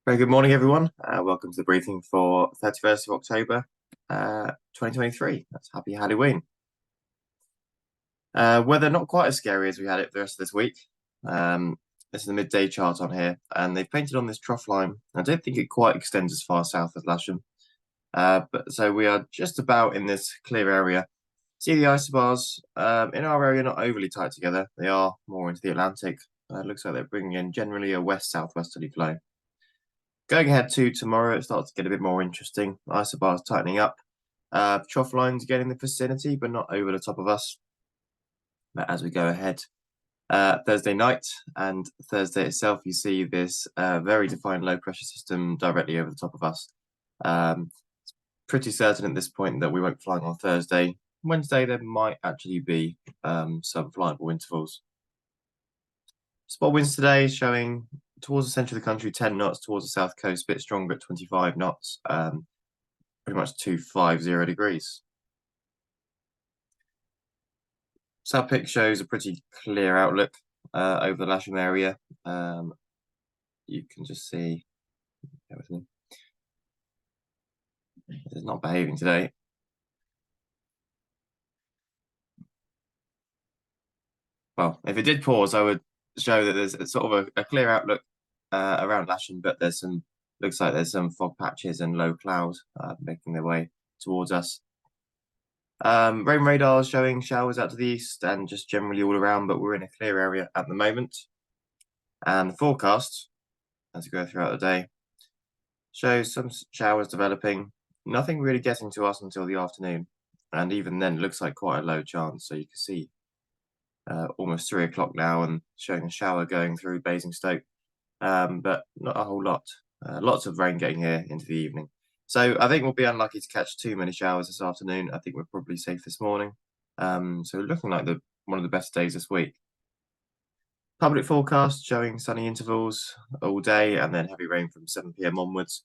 Very good morning, everyone. Welcome to the briefing for 31st of October, 2023. That's happy Halloween. Weather not quite as scary as we had it the rest of this week. This is the midday chart on here, and they've painted on this trough line. I don't think it quite extends as far south as Lasham. But so we are just about in this clear area. See the isobars in our area not overly tight together. They are more into the Atlantic. It looks like they're bringing in generally a west-southwesterly flow. Going ahead to tomorrow, it starts to get a bit more interesting. Isobars tightening up. Trough lines getting the vicinity, but not over the top of us. But as we go ahead, Thursday night and Thursday itself, you see this very defined low pressure system directly over the top of us. It's pretty certain at this point that we won't be flying on Thursday. Wednesday, there might actually be some flyable intervals. Spot winds today showing towards the centre of the country 10 knots, towards the south coast a bit stronger at 25 knots, pretty much 250 degrees. South Pic shows a pretty clear outlook over the Lasham area. You can just see, everything. It's not behaving today. Well, if it did pause, I would show that there's sort of a clear outlook around Lasham, but looks like there's some fog patches and low cloud making their way towards us. Rain radar is showing showers out to the east and just generally all around, but we're in a clear area at the moment. And the forecast, as we go throughout the day, shows some showers developing, nothing really getting to us until the afternoon. And even then, it looks like quite a low chance. So you can see almost 3 o'clock now and showing a shower going through Basingstoke, but not a whole lot. Lots of rain getting here into the evening. So I think we'll be unlucky to catch too many showers this afternoon. I think we're probably safe this morning. So looking like one of the best days this week. Public forecast showing sunny intervals all day and then heavy rain from 7 p.m. onwards.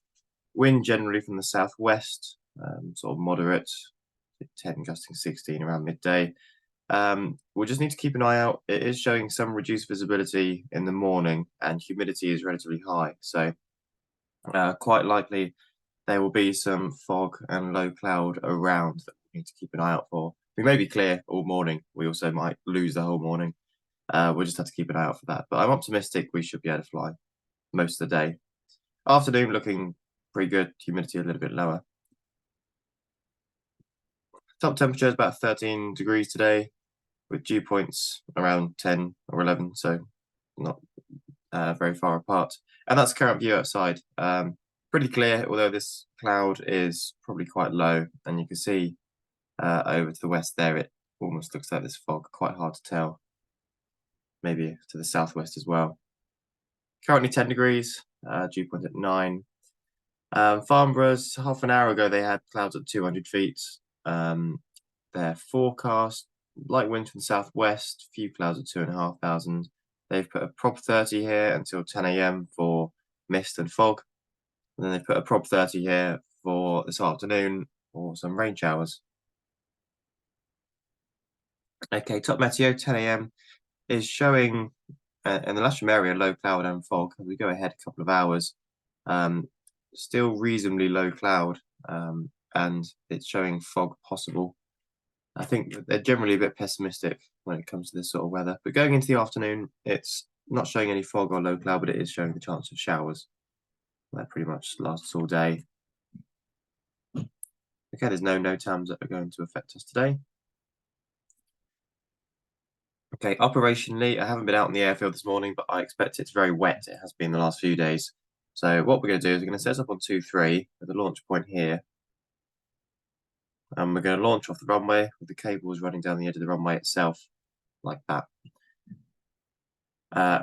Wind generally from the southwest, sort of moderate, 10 gusting 16 around midday. We'll just need to keep an eye out. It is showing some reduced visibility in the morning and humidity is relatively high. So quite likely there will be some fog and low cloud around that we need to keep an eye out for. We may be clear all morning. We also might lose the whole morning. We'll just have to keep an eye out for that. But I'm optimistic we should be able to fly most of the day. Afternoon looking pretty good. Humidity a little bit lower. Top temperature is about 13 degrees today, with dew points around 10 or 11, so not very far apart. And that's the current view outside. Pretty clear, although this cloud is probably quite low, and you can see over to the west there, it almost looks like this fog, quite hard to tell. Maybe to the southwest as well. Currently 10 degrees, dew point at 9. Farnborough's, half an hour ago, they had clouds at 200 feet. Their forecast, light wind from the southwest, few clouds at 2,500. They've put a prop 30 here until 10 a.m. for mist and fog. And then they put a prop 30 here for this afternoon for some rain showers. Okay, top meteo, 10 a.m. is showing in the Lasham area low cloud and fog. As we go ahead a couple of hours, still reasonably low cloud, and it's showing fog possible. I think they're generally a bit pessimistic when it comes to this sort of weather. But going into the afternoon, it's not showing any fog or low cloud, but it is showing the chance of showers. That pretty much lasts all day. Okay, there's no NOTAMs that are going to affect us today. Okay, operationally, I haven't been out in the airfield this morning, but I expect it's very wet. It has been the last few days. So what we're going to do is we're going to set up on 2-3 with the launch point here. And we're going to launch off the runway with the cables running down the edge of the runway itself, like that.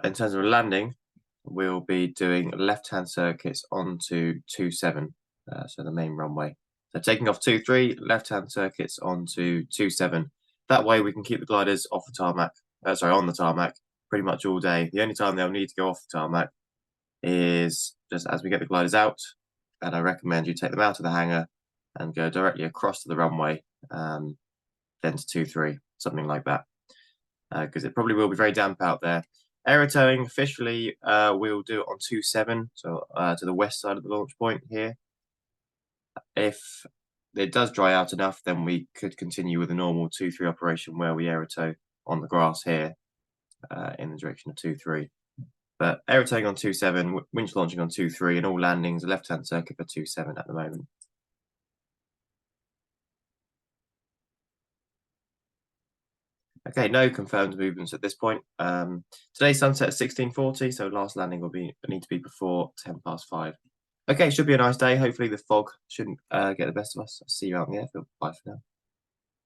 In terms of landing, we'll be doing left-hand circuits onto 2-7, so the main runway. So taking off 2-3, left-hand circuits onto 2-7. That way we can keep the gliders off the tarmac, on the tarmac, pretty much all day. The only time they'll need to go off the tarmac is just as we get the gliders out, and I recommend you take them out of the hangar and go directly across to the runway, then to 2-3, something like that, because it probably will be very damp out there. Aerotowing officially, we'll do it on 2-7, so to the west side of the launch point here. If it does dry out enough, then we could continue with a normal 2-3 operation where we aerotow on the grass here in the direction of 2-3. But aerotowing on 2-7, winch launching on 2-3, and all landings, a left-hand circuit for 2-7 at the moment. Okay, no confirmed movements at this point. Today's sunset at 16:40, so last landing will need to be before 5:10. Okay, should be a nice day. Hopefully the fog shouldn't get the best of us. I'll see you out in the airfield. Bye for now.